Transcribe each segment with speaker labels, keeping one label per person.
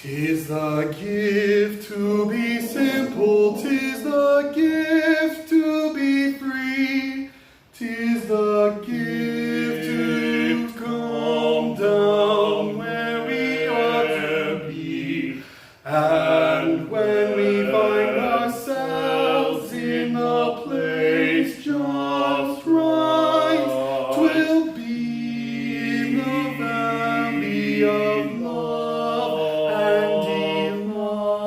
Speaker 1: 'Tis the gift to be simple, 'tis the gift to be free, 'tis the gift to come down where we ought to be. And when we find ourselves in the place just right, 'twill be in the valley of love and delight.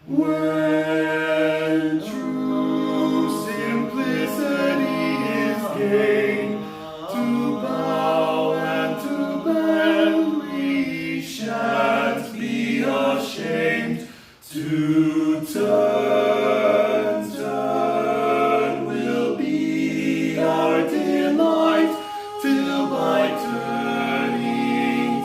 Speaker 1: When true simplicity is gained, to bow and to bend, we shan't be ashamed. To turn will be our delight, till by turning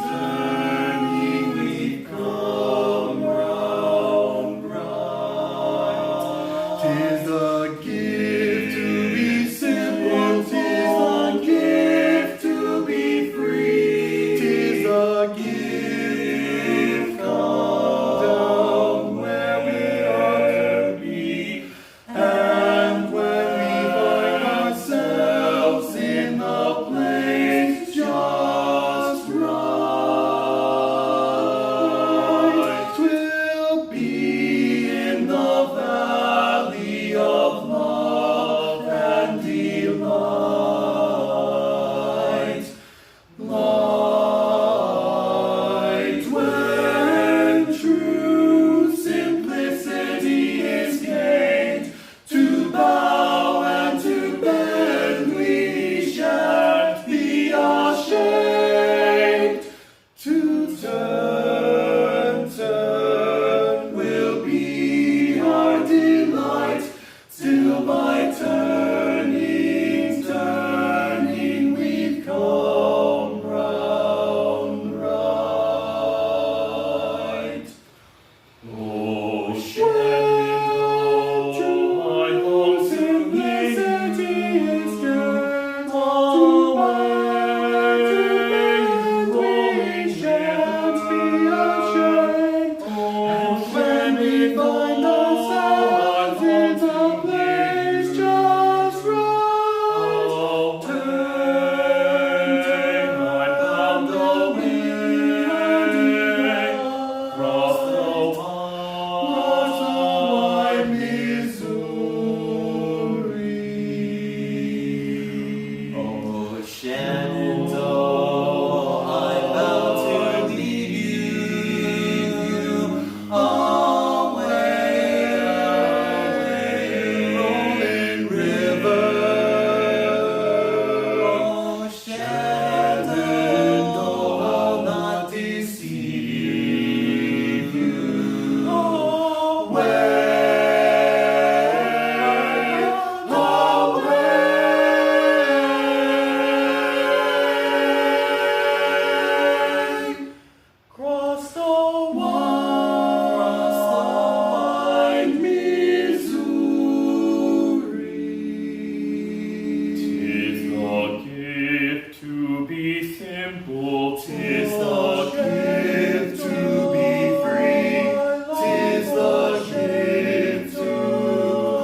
Speaker 1: we've come round right. 'Tis the gift to be simple, 'tis the gift to be free, 'tis the gift come down where we ought to be. And when we find ourselves in the place just right, 'twill be in the valley of love and delight. Light when true simplicity is gained, to bow and to bend, we shan't be ashamed. To turn will be our delight, till by turning we've come round right. Oh, Shenandoah, I long simplicity is gained, to bow and to bend, we shan't be ashamed. And when we find ourselves in the place just right, turn down the way, cross the wide Missouri. Oh, Shenandoah, I vow to lead you away, rolling river. Oh, Shenandoah, I'll not deceive you. Away. Cross the wide Missouri. 'Tis the gift to be simple, 'tis the gift to be free, 'tis the gift to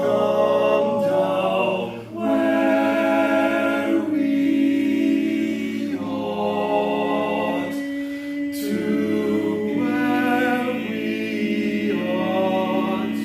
Speaker 1: come down where we ought to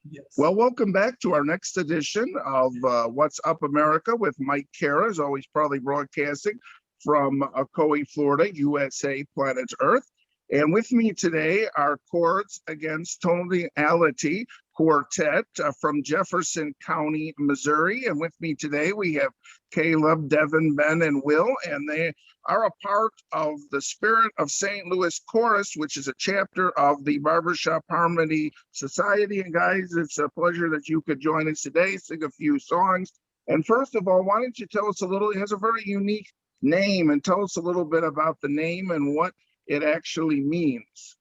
Speaker 1: be.
Speaker 2: Well, welcome back to our next edition of What's Up America with Mike Kara, as always, proudly broadcasting from Ocoee, Florida, USA, planet Earth. And with me today are Chords Against Tonality Quartet from Jefferson County, Missouri. And with me today, we have Caleb, Devin, Ben, and Will, and they are a part of the Spirit of St. Louis Chorus, which is a chapter of the Barbershop Harmony Society. And guys, it's a pleasure that you could join us today, sing a few songs. And first of all, why don't you tell us a little, it has a very unique name, and tell us a little bit about the name and what it actually means.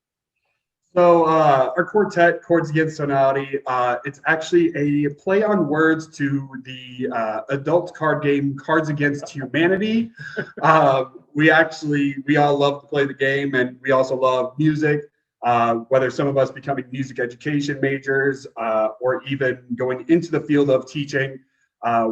Speaker 3: So our quartet, Chords Against Tonality, it's actually a play on words to the adult card game Cards Against Humanity. We all love to play the game, and we also love music. Whether some of us becoming music education majors or even going into the field of teaching,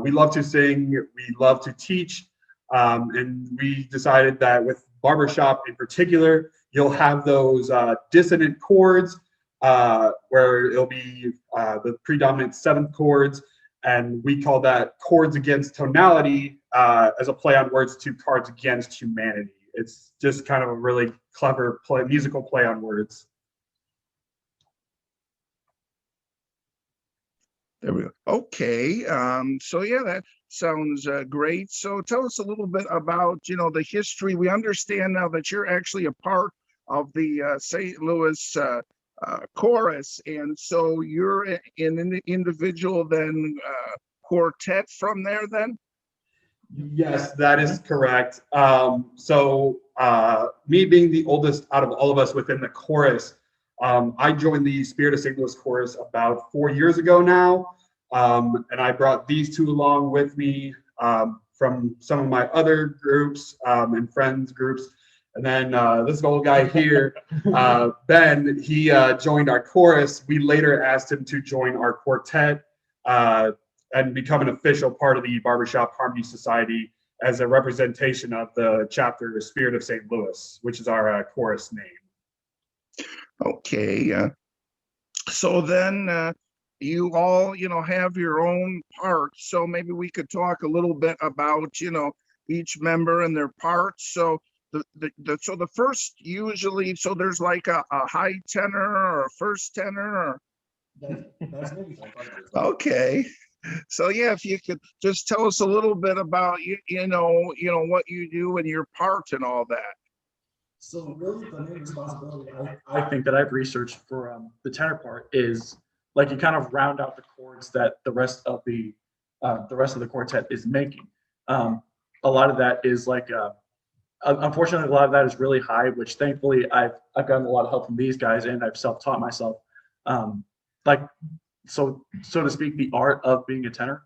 Speaker 3: we love to sing, we love to teach, and we decided that with Barbershop in particular, you'll have those dissonant chords where it'll be the predominant seventh chords, and we call that Chords Against Tonality as a play on words to Cards Against Humanity. It's just kind of a really clever musical play on words.
Speaker 2: There we go. Okay. So yeah, that sounds great. So tell us a little bit about, the history. We understand now that you're actually a part of the St. Louis chorus, and so you're an individual then quartet from there then?
Speaker 3: Yes, that is correct. So me being the oldest out of all of us within the chorus, I joined the Spirit of St. Louis chorus about 4 years ago now, and I brought these two along with me from some of my other groups and friends groups. And then this old guy here, Ben, he joined our chorus. We later asked him to join our quartet and become an official part of the Barbershop Harmony Society as a representation of the chapter Spirit of St. Louis, which is our chorus name.
Speaker 2: Okay. So then you all, have your own parts. So maybe we could talk a little bit about, each member and their parts. So the first usually, so there's like a high tenor or a first tenor or. Okay. So yeah, if you could just tell us a little bit about what you do and your part and all that.
Speaker 4: So really, the main responsibility I think that I've researched for the tenor part is like you kind of round out the chords that the rest of the quartet is making. A lot of that is like unfortunately a lot of that is really high, which thankfully I've gotten a lot of help from these guys and I've self-taught myself. So to speak, the art of being a tenor,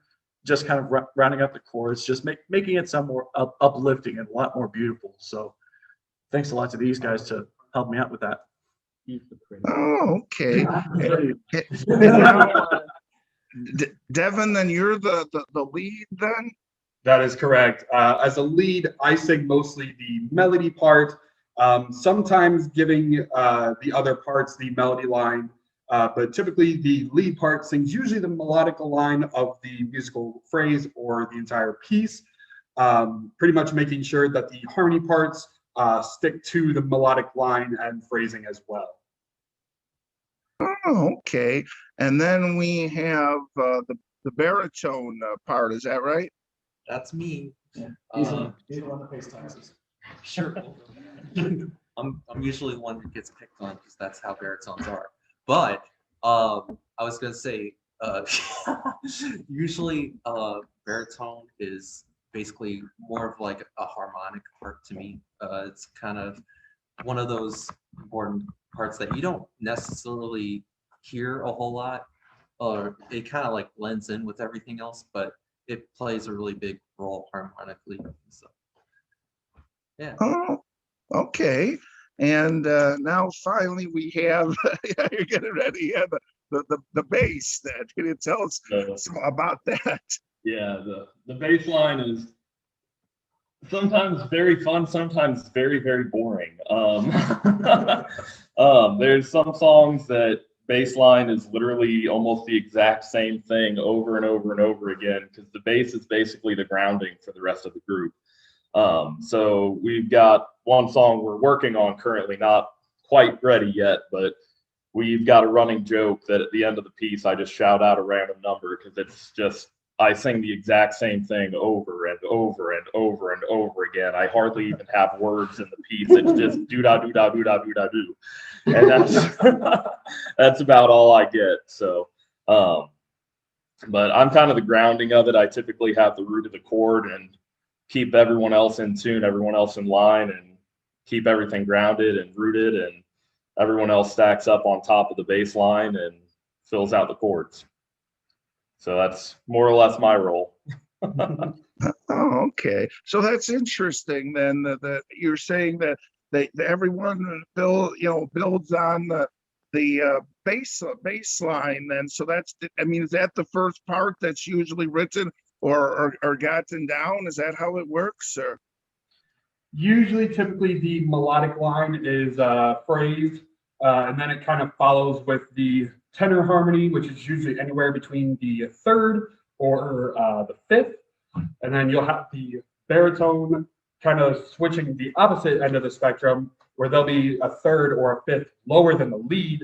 Speaker 4: just kind of rounding up the chords, just making it some more uplifting and a lot more beautiful. So thanks a lot to these guys to help me out with that.
Speaker 2: Oh, okay. Devin, then you're the lead then?
Speaker 3: That is correct. As a lead, I sing mostly the melody part, sometimes giving the other parts the melody line. But typically the lead part sings usually the melodic line of the musical phrase or the entire piece, pretty much making sure that the harmony parts stick to the melodic line and phrasing as well.
Speaker 2: Oh, okay. And then we have the baritone part, is that right?
Speaker 5: That's me.
Speaker 4: Yeah. He's the one that pays taxes.
Speaker 5: Sure. I'm usually the one that gets picked on because that's how baritones are. But I was gonna say, usually baritone is basically more of like a harmonic part to me. It's kind of one of those important parts that you don't necessarily hear a whole lot, or it kind of like blends in with everything else, but it plays a really big role harmonically. So, yeah.
Speaker 2: Oh, okay. And now finally we have, you're getting ready, yeah, the bass that. Can you tell us about that?
Speaker 1: Yeah, the bass line is sometimes very fun, sometimes very, very boring. There's some songs that bass line is literally almost the exact same thing over and over and over again because the bass is basically the grounding for the rest of the group. So we've got one song we're working on currently, not quite ready yet, but we've got a running joke that at the end of the piece, I just shout out a random number because it's just, I sing the exact same thing over and over and over and over again. I hardly even have words in the piece. It's just do-da-do-da-do-da-do-da-do. And that's about all I get. So, but I'm kind of the grounding of it. I typically have the root of the chord and keep everyone else in tune, everyone else in line, and keep everything grounded and rooted. And everyone else stacks up on top of the bass line and fills out the chords. So that's more or less my role.
Speaker 2: Oh, okay. So that's interesting then that you're saying that everyone builds on the bass line then. So that's, I mean, is that the first part that's usually written or gotten down? Is that how it works, or?
Speaker 3: Usually, typically, the melodic line is phrased, and then it kind of follows with the tenor harmony, which is usually anywhere between the third or the fifth. And then you'll have the baritone kind of switching the opposite end of the spectrum, where there'll be a third or a fifth lower than the lead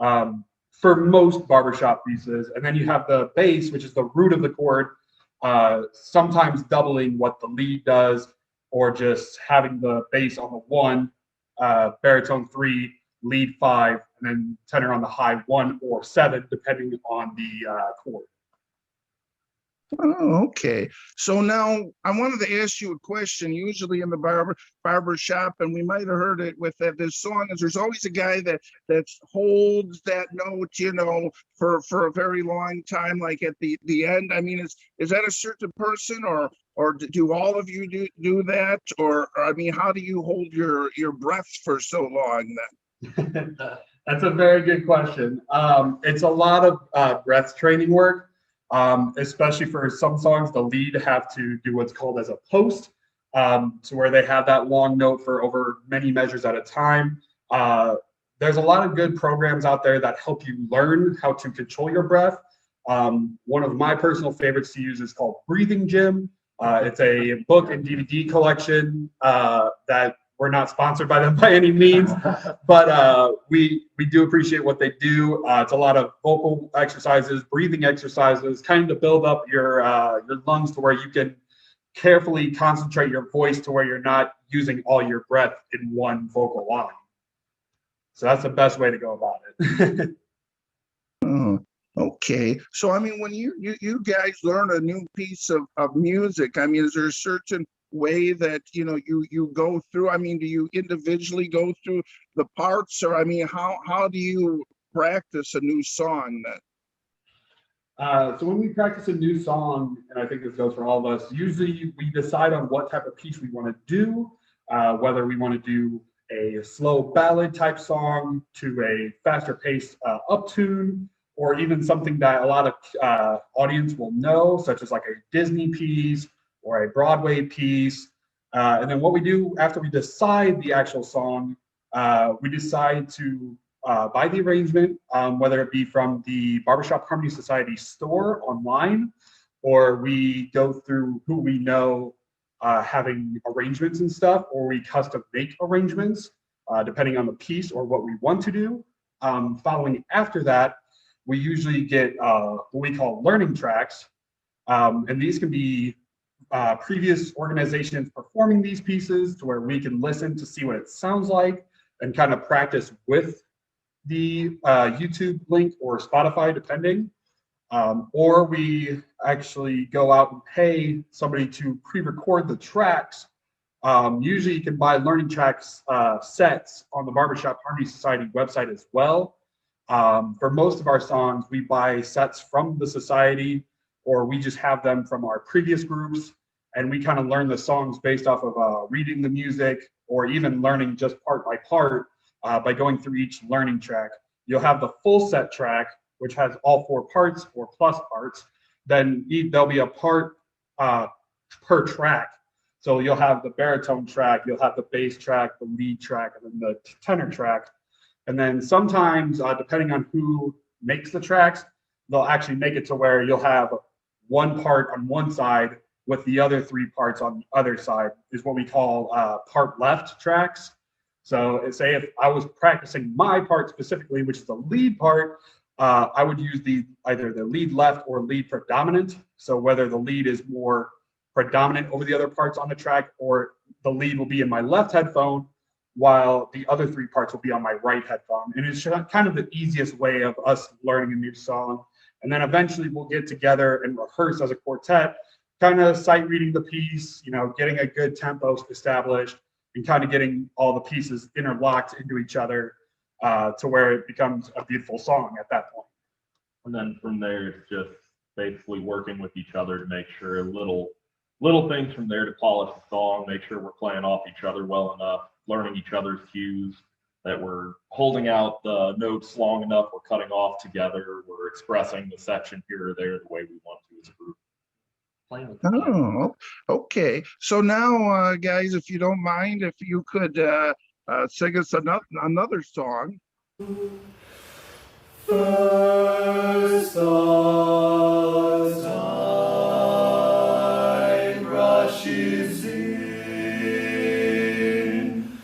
Speaker 3: for most barbershop pieces. And then you have the bass, which is the root of the chord, sometimes doubling what the lead does, or just having the bass on the 1, baritone 3, lead 5, and then tenor on the high 1 or 7, depending on the chord.
Speaker 2: Oh, okay. So now I wanted to ask you a question. Usually in the barber shop, and we might have heard it with this song, is there's always a guy that holds that note, for a very long time, like at the end. I mean, is that a certain person, or do all of you do that, or I mean, how do you hold your breath for so long then?
Speaker 3: That's a very good question. It's a lot of breath training work. Especially for some songs, the lead have to do what's called as a post, to where they have that long note for over many measures at a time. There's a lot of good programs out there that help you learn how to control your breath. One of my personal favorites to use is called Breathing Gym. It's a book and DVD collection that we're not sponsored by them by any means, but we do appreciate what they do. It's a lot of vocal exercises, breathing exercises, kind of to build up your lungs to where you can carefully concentrate your voice to where you're not using all your breath in one vocal line. So that's the best way to go about it.
Speaker 2: Oh, okay. So I mean, when you guys learn a new piece of music, I mean, is there a certain way that you go through? I mean, do you individually go through the parts, or I mean, how do you practice a new song then?
Speaker 3: So when we practice a new song, and I think this goes for all of us, usually we decide on what type of piece we want to do, whether we want to do a slow ballad type song to a faster paced up tune, or even something that a lot of audience will know, such as like a Disney piece or a Broadway piece. And then what we do after we decide the actual song, we decide to buy the arrangement, whether it be from the Barbershop Harmony Society store online, or we go through who we know having arrangements and stuff, or we custom make arrangements depending on the piece or what we want to do. Following after that, we usually get what we call learning tracks, and these can be previous organizations performing these pieces to where we can listen to see what it sounds like and kind of practice with the YouTube link or Spotify, depending. Or we actually go out and pay somebody to pre-record the tracks. Usually you can buy learning tracks sets on the Barbershop Harmony Society website as well. For most of our songs, we buy sets from the society, or we just have them from our previous groups, and we kind of learn the songs based off of reading the music, or even learning just part by part by going through each learning track. You'll have the full set track, which has all 4 parts or plus parts. Then there'll be a part per track. So you'll have the baritone track, you'll have the bass track, the lead track, and then the tenor track. And then sometimes, depending on who makes the tracks, they'll actually make it to where you'll have one part on one side with the other 3 parts on the other side, is what we call part left tracks. So say if I was practicing my part specifically, which is the lead part, I would use either the lead left or lead predominant. So whether the lead is more predominant over the other parts on the track, or the lead will be in my left headphone while the other 3 parts will be on my right headphone. And it's kind of the easiest way of us learning a new song. And then eventually we'll get together and rehearse as a quartet, kind of sight reading the piece, getting a good tempo established, and kind of getting all the pieces interlocked into each other. to where it becomes a beautiful song at that point.
Speaker 1: And then from there, it's just basically working with each other to make sure little things from there to polish the song, make sure we're playing off each other well enough, learning each other's cues, that we're holding out the notes long enough, we're cutting off together, we're expressing the section here or there the way we want to as a group.
Speaker 5: Playing with the piano.
Speaker 2: Oh, okay. So now, guys, if you don't mind, if you could sing us another song.
Speaker 6: First the tide rushes in,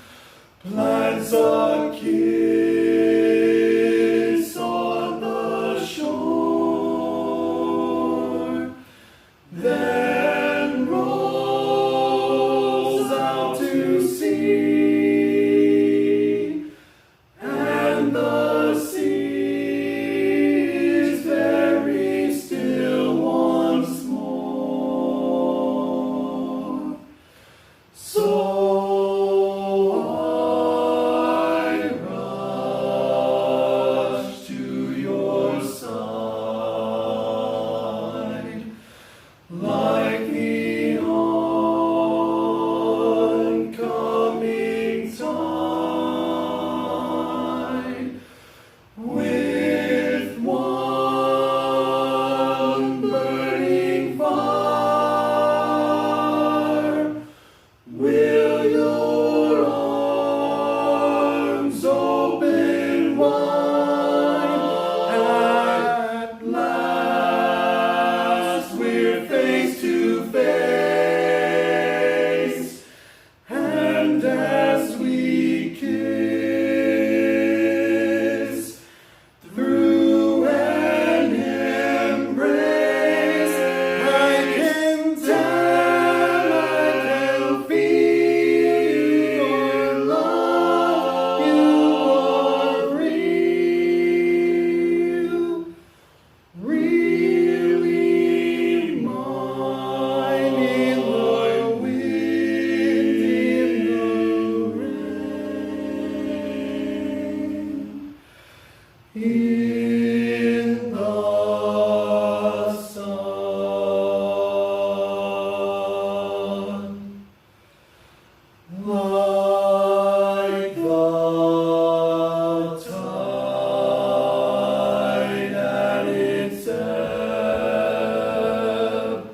Speaker 6: plants a kiss on the shore, then rolls out to sea, and the sea is very still once more. So I rush to your side, like the oncoming tide, with one burning fire. Will your arms open wide? At last we're face to face, and as we kiss through an embrace, I can tell, I can feel your love, you are real, really mine in the wind, in the rain, in the sun, like the tide at its ebb.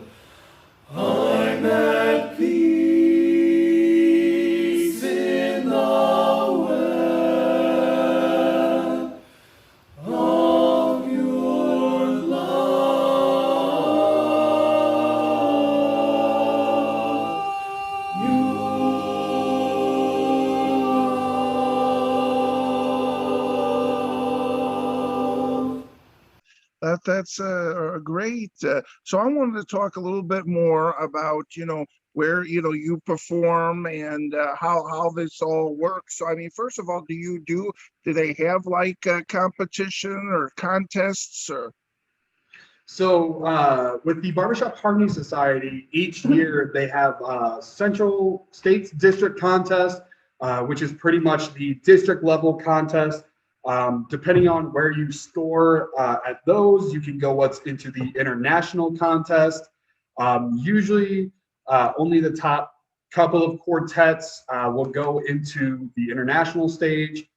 Speaker 6: I'm at peace in the web of your love.
Speaker 2: That's great. So I wanted to talk a little bit more about, where, you perform and how this all works. So, I mean, first of all, do they have like a competition or contests or?
Speaker 3: So with the Barbershop Harmony Society, each year they have Central States District Contest, which is pretty much the district level contest. Depending on where you score at those, you can go what's into the international contest. Usually only the top couple of quartets will go into the international stage.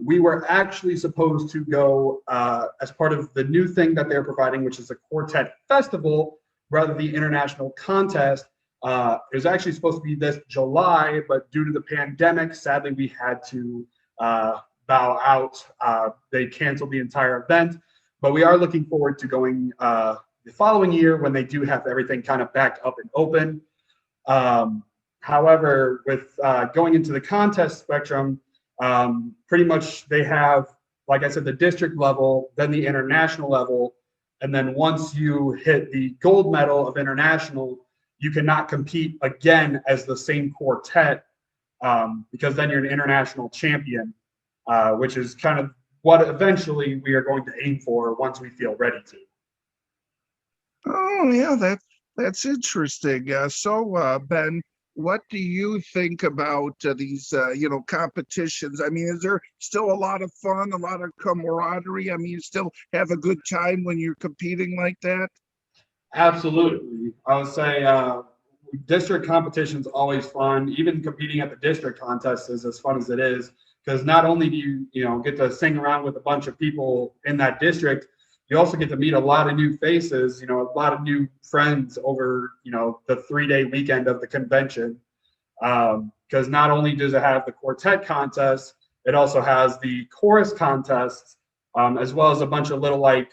Speaker 3: We were actually supposed to go as part of the new thing that they're providing, which is a quartet festival, rather than the international contest. It was actually supposed to be this July, but due to the pandemic, sadly, we had to bow out. They canceled the entire event, but we are looking forward to going the following year when they do have everything kind of back up and open. However, with going into the contest spectrum, pretty much they have, like I said, the district level, then the international level, and then once you hit the gold medal of international, you cannot compete again as the same quartet, because then you're an international champion, which is kind of what eventually we are going to aim for once we feel ready to.
Speaker 2: Oh yeah, that's interesting. So Ben, what do you think about these, competitions? I mean, is there still a lot of fun, a lot of camaraderie? I mean, you still have a good time when you're competing like that?
Speaker 3: Absolutely. I would say district competition's always fun. Even competing at the district contest is as fun as it is, because not only do you get to sing around with a bunch of people in that district, you also get to meet a lot of new faces, a lot of new friends over, the 3-day weekend of the convention. Because not only does it have the quartet contest, it also has the chorus contests, as well as a bunch of little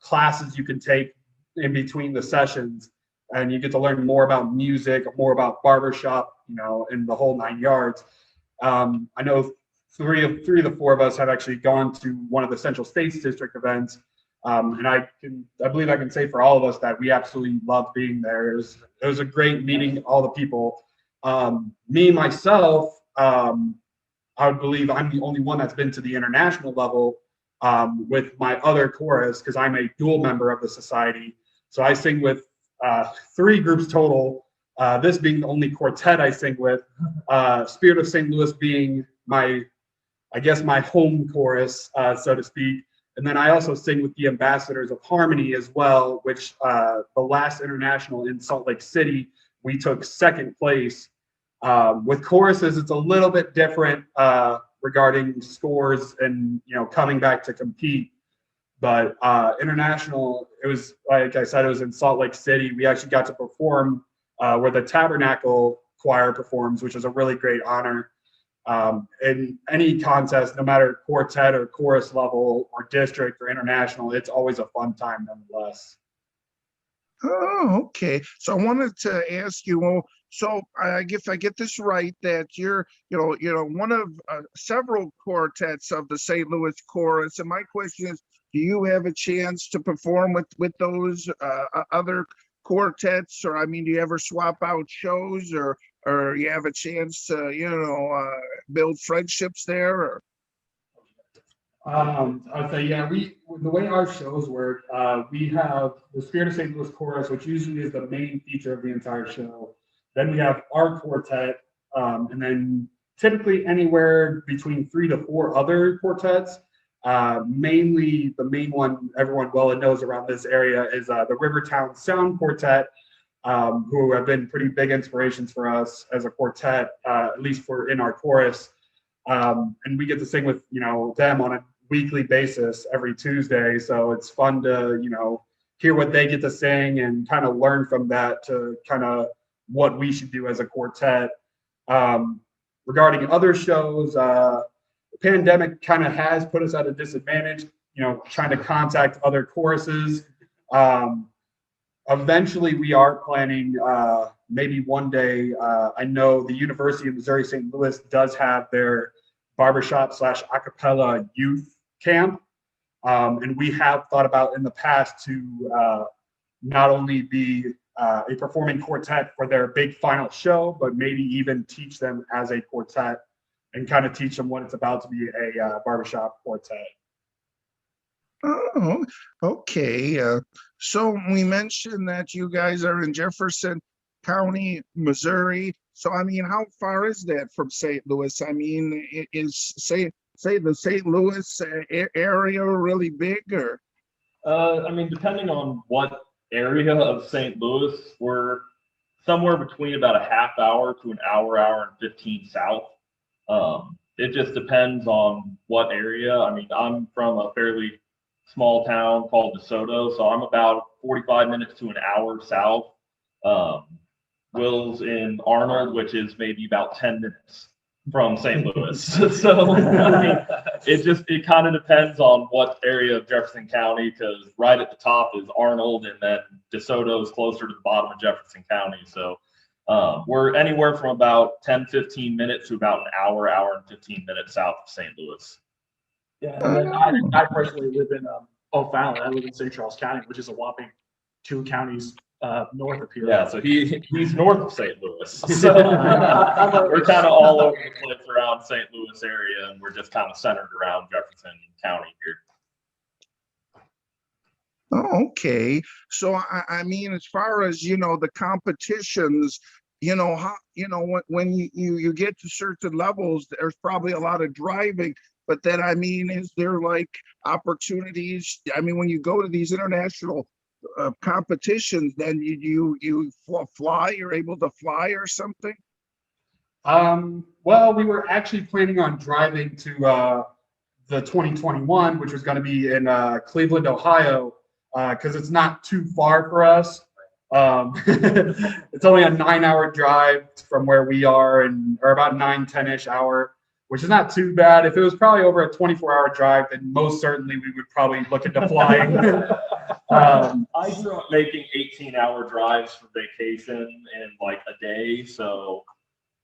Speaker 3: classes you can take in between the sessions, and you get to learn more about music, more about barbershop, and the whole 9 yards. I know three of the four of us have actually gone to one of the Central States District events, and I believe I can say for all of us that we absolutely loved being there. It was a great meeting all the people. Me myself, I would believe I'm the only one that's been to the international level with my other chorus, because I'm a dual member of the society. So I sing with 3 groups total, this being the only quartet I sing with, Spirit of St. Louis being my home chorus, so to speak. And then I also sing with the Ambassadors of Harmony as well, which the last international in Salt Lake City, we took 2nd place. With choruses, it's a little bit different regarding scores and coming back to compete. But international, it was, like I said, it was in Salt Lake City. We actually got to perform where the Tabernacle Choir performs, which is a really great honor. In any contest, no matter quartet or chorus level or district or international, it's always a fun time nonetheless.
Speaker 2: Oh, okay. So I wanted to ask you, well, so if I get this right, that you're, one of several quartets of the St. Louis Chorus. And my question is, do you have a chance to perform with those other quartets? Or, I mean, do you ever swap out shows, or you have a chance to, build friendships there? Or?
Speaker 3: I'd say, yeah, the way our shows work, we have the Spirit of St. Louis Chorus, which usually is the main feature of the entire show. Then we have our quartet, and then typically anywhere between 3 to 4 other quartets. Mainly the main one everyone well knows around this area is the Rivertown Sound Quartet, who have been pretty big inspirations for us as a quartet, at least in our chorus. And we get to sing with them on a weekly basis every Tuesday, so it's fun to hear what they get to sing and kind of learn from that to kind of what we should do as a quartet. Regarding other shows, the pandemic kind of has put us at a disadvantage, trying to contact other choruses. Eventually we are planning, maybe one day, I know the University of Missouri St. Louis does have their barbershop / acapella youth camp. And we have thought about in the past to not only be a performing quartet for their big final show, but maybe even teach them as a quartet and kind of teach them what it's about to be a barbershop quartet.
Speaker 2: Oh, okay. So we mentioned that you guys are in Jefferson County, Missouri. So, I mean, how far is that from St. Louis? I mean, is say the St. Louis area really big, or?
Speaker 1: I mean, depending on what area of St. Louis, we're somewhere between about a half hour to an hour and 15 south. It just depends on what area. I mean, I'm from a fairly small town called DeSoto, so I'm about 45 minutes to an hour south. Will's in Arnold, which is maybe about 10 minutes from St. Louis. So I mean, it kind of depends on what area of Jefferson County, because right at the top is Arnold, and then DeSoto is closer to the bottom of Jefferson County. So we're anywhere from about 10-15 minutes to about an hour and 15 minutes south of St. Louis.
Speaker 4: Yeah, and then I personally live in O'Fallon. I live in St. Charles County, which is a whopping 2 counties north of here.
Speaker 1: Yeah, so he's north of St. Louis. So we're kind of all over the place around St. Louis area, and we're just kind of centered around Jefferson County here.
Speaker 2: Oh, okay. So, I mean, as far as, the competitions, when you get to certain levels, there's probably a lot of driving. But then, I mean, is there like opportunities? I mean, when you go to these international competitions, then fly. You're able to fly or something.
Speaker 3: Well, we were actually planning on driving to the 2021, which was going to be in Cleveland, Ohio, because it's not too far for us. It's only a 9-hour drive from where we are, or about 9-10-ish hour, which is not too bad. If it was probably over a 24-hour drive, then most certainly we would probably look into flying.
Speaker 1: I grew up making 18-hour drives for vacation in like a day. So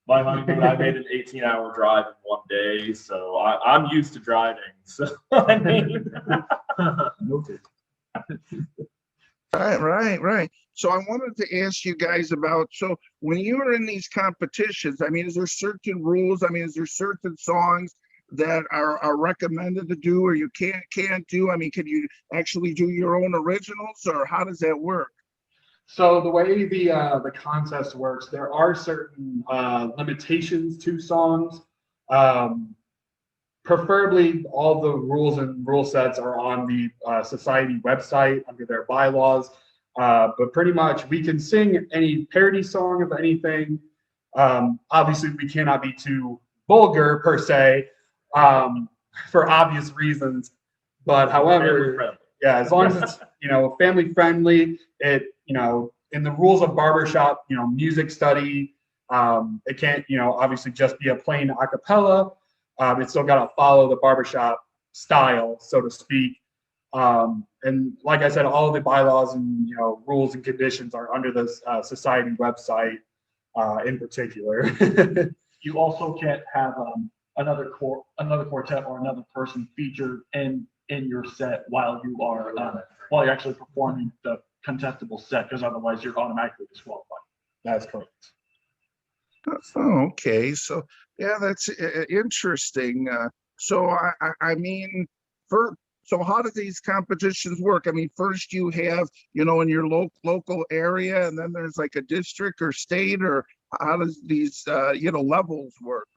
Speaker 1: my honeymoon, I made an 18-hour drive in one day. So I'm used to driving. So I mean,
Speaker 2: Right. So I wanted to ask you guys about, so when you are in these competitions, I mean, is there certain rules? I mean, is there certain songs that are recommended to do or you can't do? I mean, can you actually do your own originals, or how does that work?
Speaker 3: So the way the contest works, there are certain limitations to songs. Preferably, all the rules and rule sets are on the society website under their bylaws. But pretty much, we can sing any parody song of anything. Obviously, we cannot be too vulgar per se, for obvious reasons. But however, yeah, as long as it's family friendly, in the rules of barbershop, music study, it can't obviously just be a plain a cappella. It's still got to follow the barbershop style, so to speak. And like I said, all of the bylaws and rules and conditions are under the society website in particular.
Speaker 4: You also can't have another quartet or another person featured in your set while you're actually performing the contestable set, because otherwise you're automatically disqualified.
Speaker 3: That's correct.
Speaker 2: Oh, okay. So yeah, that's interesting. So I mean, so how do these competitions work? I mean, first you have, in your local area, and then there's like a district or state, or how does these, levels work?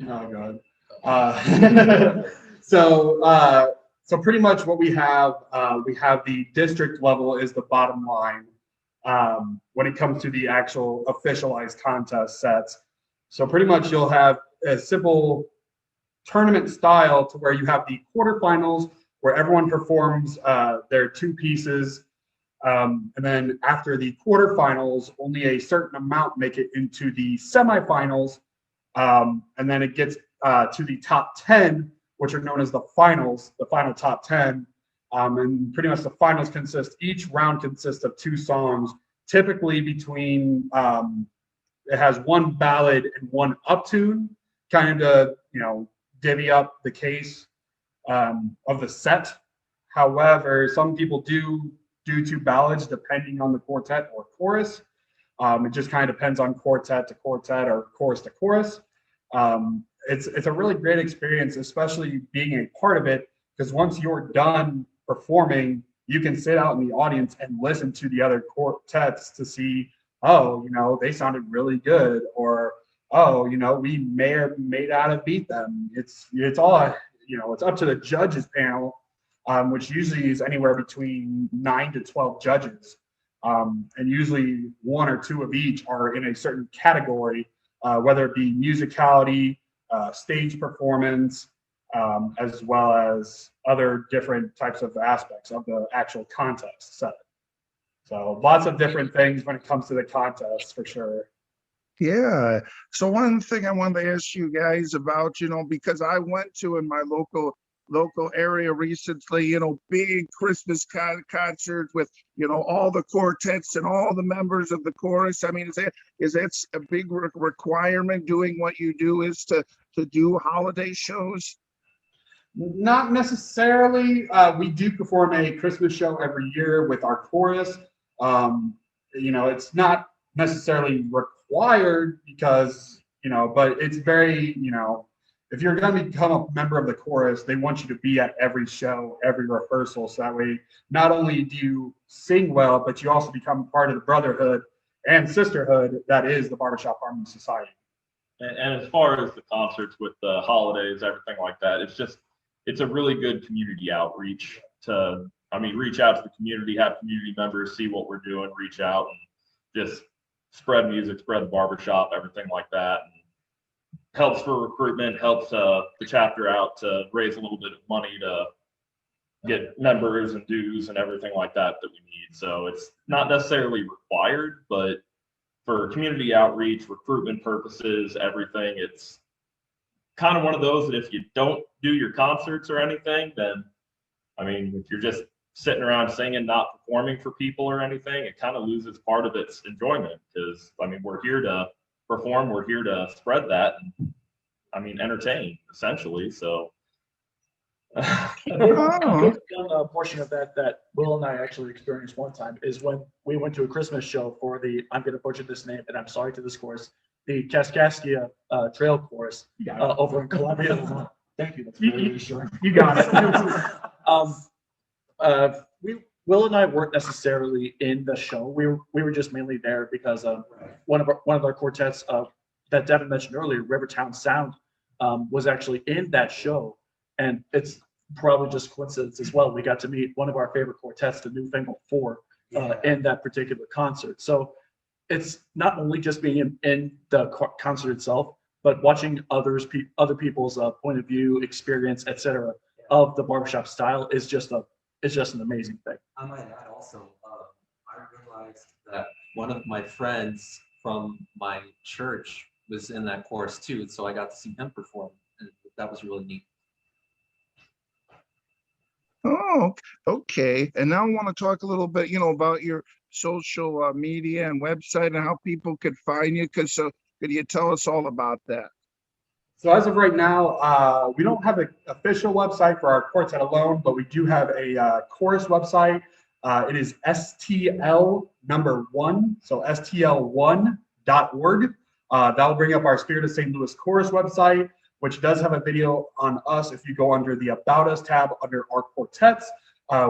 Speaker 3: Oh God. So pretty much what we have the district level is the bottom line when it comes to the actual officialized contest sets. So pretty much you'll have a simple tournament style to where you have the quarterfinals where everyone performs their two pieces. And then after the quarterfinals, only a certain amount make it into the semifinals. And then it gets to the top 10, which are known as the finals, the final top 10. And pretty much the finals each round consists of 2 songs, typically between, it has one ballad and one uptune, kind of, divvy up the case of the set. However, some people do 2 ballads depending on the quartet or chorus. It just kind of depends on quartet to quartet or chorus to chorus. It's a really great experience, especially being a part of it, because once you're done performing, you can sit out in the audience and listen to the other quartets to see, they sounded really good, or we may or may not have beat them. It's all it's up to the judges panel, which usually is anywhere between 9 to 12 judges, and usually 1 or 2 of each are in a certain category, whether it be musicality, stage performance, as well as other different types of aspects of the actual contest set. So lots of different things when it comes to the contest, for sure.
Speaker 2: Yeah. So one thing I wanted to ask you guys about, because I went to in my local area recently, big Christmas concert with, all the quartets and all the members of the chorus. I mean, is that a big requirement doing what you do, is to do holiday shows?
Speaker 3: Not necessarily. We do perform a Christmas show every year with our chorus. It's not necessarily required because, but it's very, if you're going to become a member of the chorus, they want you to be at every show, every rehearsal. So that way, not only do you sing well, but you also become part of the brotherhood and sisterhood that is the Barbershop Harmony Society.
Speaker 1: And as far as the concerts with the holidays, everything like that, it's a really good community outreach to, reach out to the community, have community members see what we're doing, reach out and just spread music, spread the barbershop, everything like that. And helps for recruitment, helps the chapter out to raise a little bit of money to get members and dues and everything like that we need. So it's not necessarily required, but for community outreach, recruitment purposes, everything, it's kind of one of those that if you don't do your concerts or anything, then, if you're just sitting around singing, not performing for people or anything, it kind of loses part of its enjoyment because, we're here to perform, we're here to spread that, and entertain, essentially, so.
Speaker 4: A portion of that Will and I actually experienced one time is when we went to a Christmas show for the, I'm going to butcher this name, and I'm sorry to this chorus, the Kaskaskia Trail Chorus over in Columbia, Illinois. Thank you. That's very reassuring.
Speaker 3: You got it.
Speaker 4: Will and I weren't necessarily in the show. We were just mainly there because one of our quartets that Devin mentioned earlier, Rivertown Sound, was actually in that show. And it's probably just coincidence as well. We got to meet one of our favorite quartets, the Newfangled Four, in that particular concert. So it's not only just being in the concert itself, but watching other people's point of view, experience, etc. of the barbershop style is just an amazing thing.
Speaker 5: I might add also, I realized that one of my friends from my church was in that chorus too, so I got to see him perform, and that was really neat.
Speaker 2: Oh, okay. And now I want to talk a little bit, about your social media and website and how people could find you. Could you tell us all about that?
Speaker 3: So as of right now, we don't have an official website for our quartet alone, but we do have a chorus website. It is STL1, so STL1.org. That will bring up our Spirit of St. Louis chorus website, which does have a video on us if you go under the About Us tab under our quartets.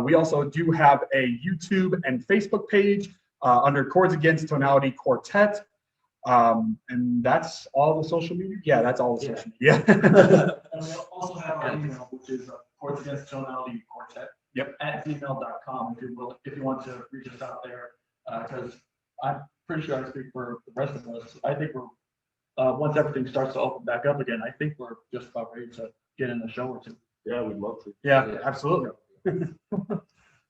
Speaker 3: We also do have a YouTube and Facebook page under Chords Against Tonality Quartet. And that's all the social media. Yeah, that's all the social media.
Speaker 4: And we also have our email, which is Chords Against Tonality Quartet.
Speaker 3: Yep.
Speaker 4: At gmail.com if you want to reach us out there, because I'm pretty sure I speak for the rest of us. I think we're once everything starts to open back up again, I think we're just about ready to get in a show or two.
Speaker 1: Yeah, we'd love to.
Speaker 3: Yeah, absolutely.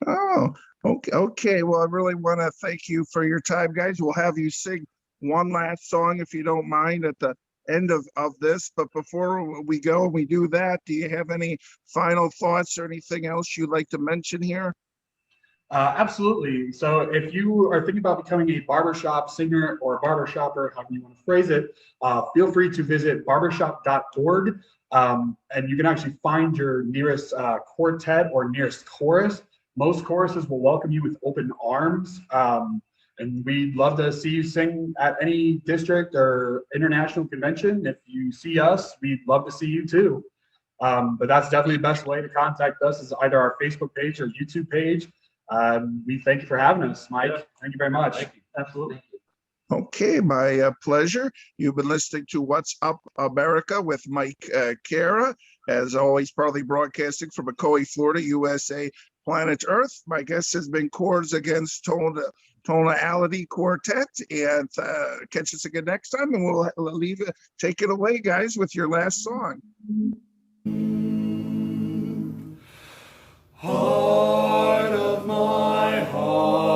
Speaker 2: Oh, okay. Well, I really want to thank you for your time, guys. We'll have you sing one last song, if you don't mind, at the end of this. But before we go and we do that, do you have any final thoughts or anything else you'd like to mention here?
Speaker 3: Absolutely. So if you are thinking about becoming a barbershop singer or barbershopper, however you want to phrase it, feel free to visit barbershop.org. And you can actually find your nearest quartet or nearest chorus. Most choruses will welcome you with open arms. And we'd love to see you sing at any district or international convention. If you see us, we'd love to see you too. But that's definitely the best way to contact us is either our Facebook page or YouTube page. We thank you for having us, Mike. Thank you very much.
Speaker 5: Thank you.
Speaker 3: Absolutely.
Speaker 2: Okay, my pleasure. You've been listening to What's Up America with Mike Cara. As always, proudly broadcasting from Ocoee, Florida, USA, planet Earth. My guest has been Chords Against Tonality Quartet. And catch us again next time, and we'll leave it. Take it away, guys, with your last song.
Speaker 6: Heart of my heart.